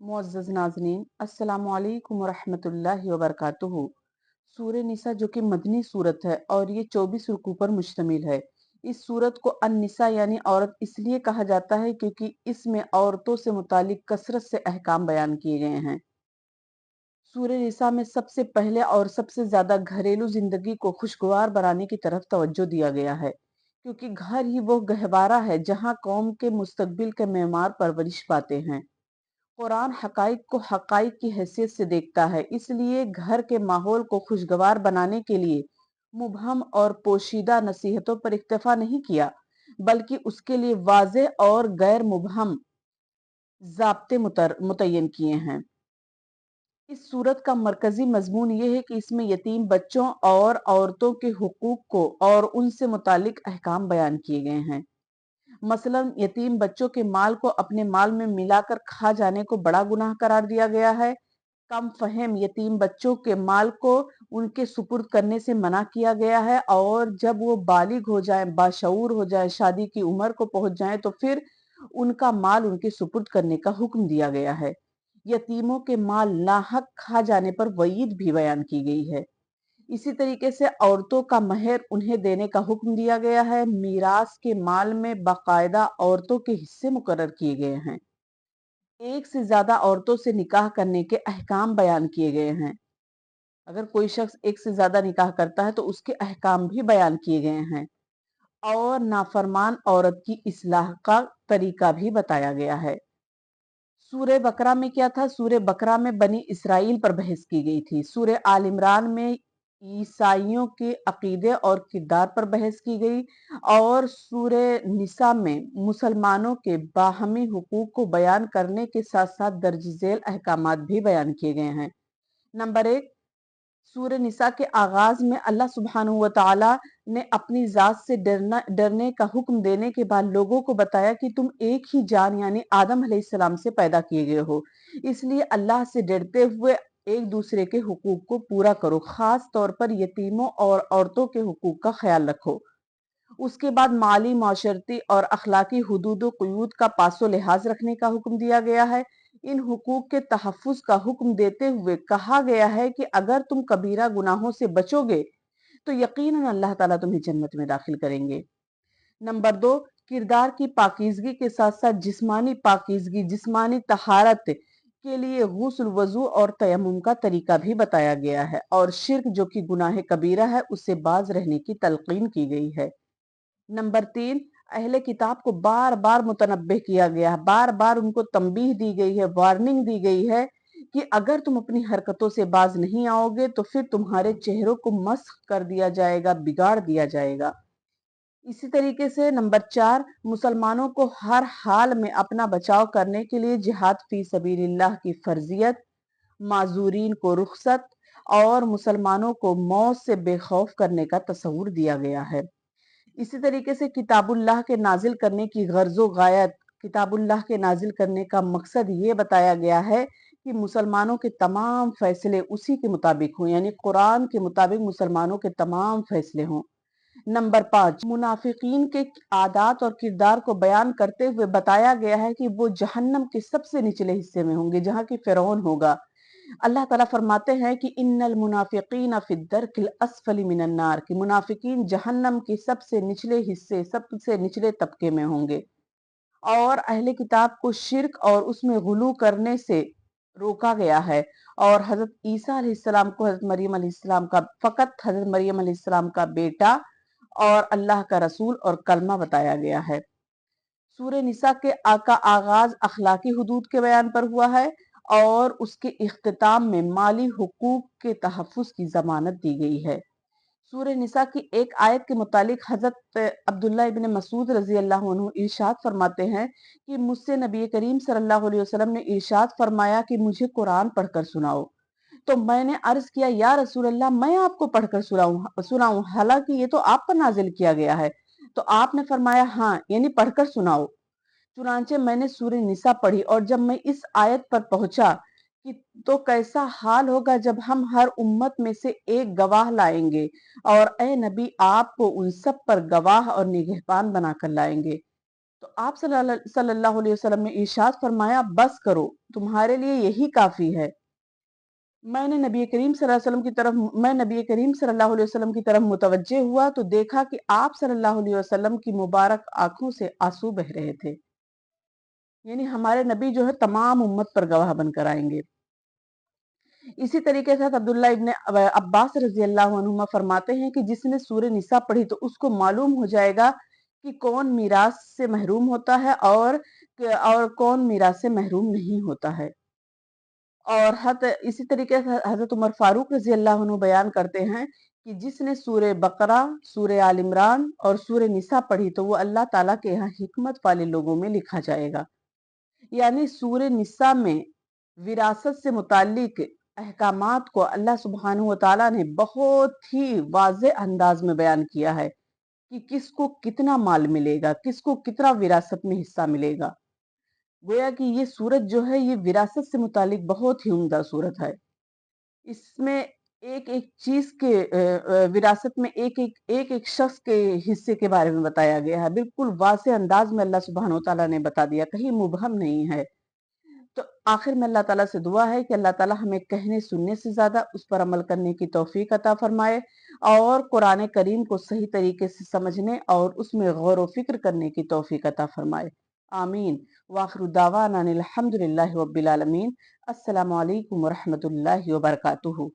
मुअज़्ज़ज़ नाज़रीन, अस्सलामु अलैकुम वरहमतुल्लाहि वबरकातुहू। सूरह निसा जो कि मदनी सूरत है और ये 24 रुकू पर मुश्तमिल है। इस सूरत को अन-निसा यानी औरत इसलिए कहा जाता है क्योंकि इसमें औरतों से मुतालिक कसरत से अहकाम बयान किए गए हैं। सूरह निसा में सबसे पहले और सबसे ज्यादा घरेलू जिंदगी को खुशगवार बनाने की तरफ तवज्जो दिया गया है, क्योंकि घर ही वो गहवारा है जहाँ कौम के मुस्तकबिल के मेमार परवरिश पाते हैं। कुरान हकाइक को हकाइक की हैसियत से देखता है, इसलिए घर के माहौल को खुशगवार बनाने के लिए मुबहम और पोशीदा नसीहतों पर इक्तफा नहीं किया, बल्कि उसके लिए वाज़े और गैर मुबहम ज़ाब्ते मुतय्यन किए हैं। इस सूरत का मरकजी मजमून ये है कि इसमें यतीम बच्चों और औरतों के हुकूक को और उनसे मुतालिक अहकाम बयान किए गए हैं। मसलन यतीम बच्चों के माल को अपने माल में मिलाकर खा जाने को बड़ा गुनाह करार दिया गया है। कम फहम यतीम बच्चों के माल को उनके सुपुर्द करने से मना किया गया है, और जब वो बालिग हो जाएं, बाशऊर हो जाएं, शादी की उम्र को पहुंच जाएं, तो फिर उनका माल उनके सुपुर्द करने का हुक्म दिया गया है। यतीमों के माल नाहक खा जाने पर वईद भी बयान की गई है। इसी तरीके से औरतों का महर उन्हें देने का हुक्म दिया गया है। मीरास के माल में बाकायदा औरतों के हिस्से मुकर्रर किए गए हैं। एक से ज्यादा औरतों से निकाह करने के अहकाम बयान किए गए हैं। अगर कोई शख्स एक से ज्यादा निकाह करता है तो उसके अहकाम भी बयान किए गए हैं, और नाफरमान औरत की इस्लाह का तरीका भी बताया गया है। सूरह बकरा में क्या था? सूरह बकरा में बनी इसराइल पर बहस की गई थी। सूरह आल इमरान में ईसाइयों के अकीदे और किरदार पर बहस की गई, और सूरह निसा में मुसलमानों के बाहमी हुकूक को बयान करने के साथ साथ दर्ज झेल अहकामात भी बयान किए गए हैं। नंबर एक, सूरह निसा के आगाज में अल्लाह सुब्हानहू व तआला ने अपनी जात से डरने का हुक्म देने के बाद लोगों को बताया कि तुम एक ही जान यानी आदम अलैहिस्सलाम से पैदा किए गए हो, इसलिए अल्लाह से डरते हुए एक दूसरे के हुकूक को पूरा करो, खास तौर पर यतीमों और औरतों के हुकूक का ख्याल रखो। उसके बाद माली, माशरती और अखलाकी हुदूद व क़ुयूद का पासो लिहाज रखने का हुक्म दिया गया है। इन हुकूक के तहफ़्फ़ुज़ का हुक्म देते हुए कहा गया है कि अगर तुम कबीरा गुनाहों से बचोगे तो यकीनन अल्लाह ताला तुम्हें जन्नत में दाखिल करेंगे। नंबर दो, किरदार की पाकीज़गी के साथ साथ जिस्मानी पाकीज़गी, जिस्मानी तहारत के लिए गुस्ल, वज़ू और तयम्मुम का तरीका भी बताया गया है, और शिर्क जो कि गुनाह कबीरा है उससे बाज रहने की तलकीन की गई है। नंबर तीन, अहले किताब को बार बार मुतनब्बे किया गया है, बार बार उनको तंबीह दी गई है, वार्निंग दी गई है कि अगर तुम अपनी हरकतों से बाज नहीं आओगे तो फिर तुम्हारे चेहरों को मस्ख कर दिया जाएगा, बिगाड़ दिया जाएगा। इसी तरीके से नंबर चार, मुसलमानों को हर हाल में अपना बचाव करने के लिए जिहाद फी सबीलिल्लाह की फर्जियत, माजूरीन को रुखसत और मुसलमानों को मौत से बेखौफ करने का तस्वूर दिया गया है। इसी तरीके से किताबुल्लाह के नाजिल करने की गर्ज़ो गायत, किताबुल्लाह के नाजिल करने का मकसद ये बताया गया है कि मुसलमानों के तमाम फैसले उसी के मुताबिक हों, यानी कुरान के मुताबिक मुसलमानों के तमाम फैसले हों। नंबर पाँच, मुनाफिकीन के आदात और किरदार को बयान करते हुए बताया गया है कि वो जहन्नम के सबसे निचले हिस्से में होंगे, जहाँ की फिरौन होगा। अल्लाह ताला फरमाते हैं कि इन्नल मुनाफिकीन फी दर्किल अस्फली मिनन नार, कि मुनाफिकीन जहन्नम के सबसे निचले हिस्से, सबसे निचले तबके में होंगे। और अहले किताब को शिर्क और उसमें गुलू करने से रोका गया है, और हजरत ईसा अलैहिस्सलाम को हजरत मरियम अलैहिस्सलाम का, फकत हजरत मरियम अलैहिस्सलाम का बेटा और अल्लाह का रसूल और कलमा बताया गया है। सूरह निसा के का आगाज अखलाकी हुदूद के बयान पर हुआ है, और उसके इख्तिताम में माली हुकूक के तहफ़्फ़ुज़ की ज़मानत दी गई है। सूरह निसा की एक आयत के मुतालिक हजरत अब्दुल्ला इब्न मसूद रजी अल्लाह अन्हु इरशाद फरमाते हैं कि मुझसे नबी करीम सल्लल्लाहु अलैहि वसल्लम ने इरशाद फरमाया कि मुझे कुरान पढ़कर सुनाओ। तो मैंने अर्ज किया, या रसूल अल्लाह, मैं आपको पढ़कर सुनाऊं, हालांकि ये तो आप पर नाजिल किया गया है। तो आपने फरमाया हाँ, यानी पढ़कर सुनाओ। चुनांचे मैंने सूरह निसा पढ़ी, और जब मैं इस आयत पर पहुंचा कि तो कैसा हाल होगा जब हम हर उम्मत में से एक गवाह लाएंगे, और ए नबी आपको उन सब पर गवाह और निगहबान बनाकर लाएंगे। तो आप सल्लल्लाहु अलैहि वसल्लम ने इरशाद फरमाया, बस करो, तुम्हारे लिए यही काफी है। मैं नबी करीम सल्लल्लाहु अलैहि वसल्लम की तरफ मुतवज्जे हुआ तो देखा कि आप सल्लल्लाहु अलैहि वसल्लम की मुबारक आंखों से आंसू बह रहे थे। यानी हमारे नबी जो है तमाम उम्मत पर गवाह बनकर आएंगे। इसी तरीके से अब्दुल्ला इब्ने अब्बास रजी अल्लाह अन्हुमा फरमाते हैं कि जिसने सूरह निसा पढ़ी तो उसको मालूम हो जाएगा कि कौन मीरास से महरूम होता है और कौन मीरास से महरूम नहीं होता है। और इसी तरीके से हजरत उमर फारूक रजी अल्लाह अन्हु बयान करते हैं कि जिसने सूरह बकरा, सूरह आल इमरान और सूरह निसा पढ़ी तो वो अल्लाह ताला के यहाँ हिकमत वाले लोगों में लिखा जाएगा। यानी सूरह निसा में विरासत से मुताल्लिक अहकामात को अल्लाह सुब्हानहू व तआला ने बहुत ही वाज़े अंदाज में बयान किया है कि किसको कितना माल मिलेगा, किसको कितना विरासत में हिस्सा मिलेगा। गोया कि ये सूरत जो है ये विरासत से मुतालिक बहुत ही उम्दा सूरत है। इसमें एक-एक चीज़ के विरासत में एक-एक शख्स के हिस्से के बारे में बताया गया है। बिल्कुल वाज़ेह अंदाज में अल्लाह सुब्हानहू व तआला ने बता दिया, कहीं मुबहम नहीं है। तो आखिर में अल्लाह ताला से दुआ है कि अल्लाह ताला हमें कहने सुनने से ज़्यादा उस पर अमल करने की तौफीक अता फरमाए और कुरान करीम को सही तरीके से समझने और उसमें गौर व फिक्र करने की तौफीक अता फरमाए। आमीन। वाखिर दावाना अनिल हम्दुलिल्लाहि रब्बिल आलमीन। अस्सलामु अलैकुम व रहमतुल्लाहि व बरकातुहू।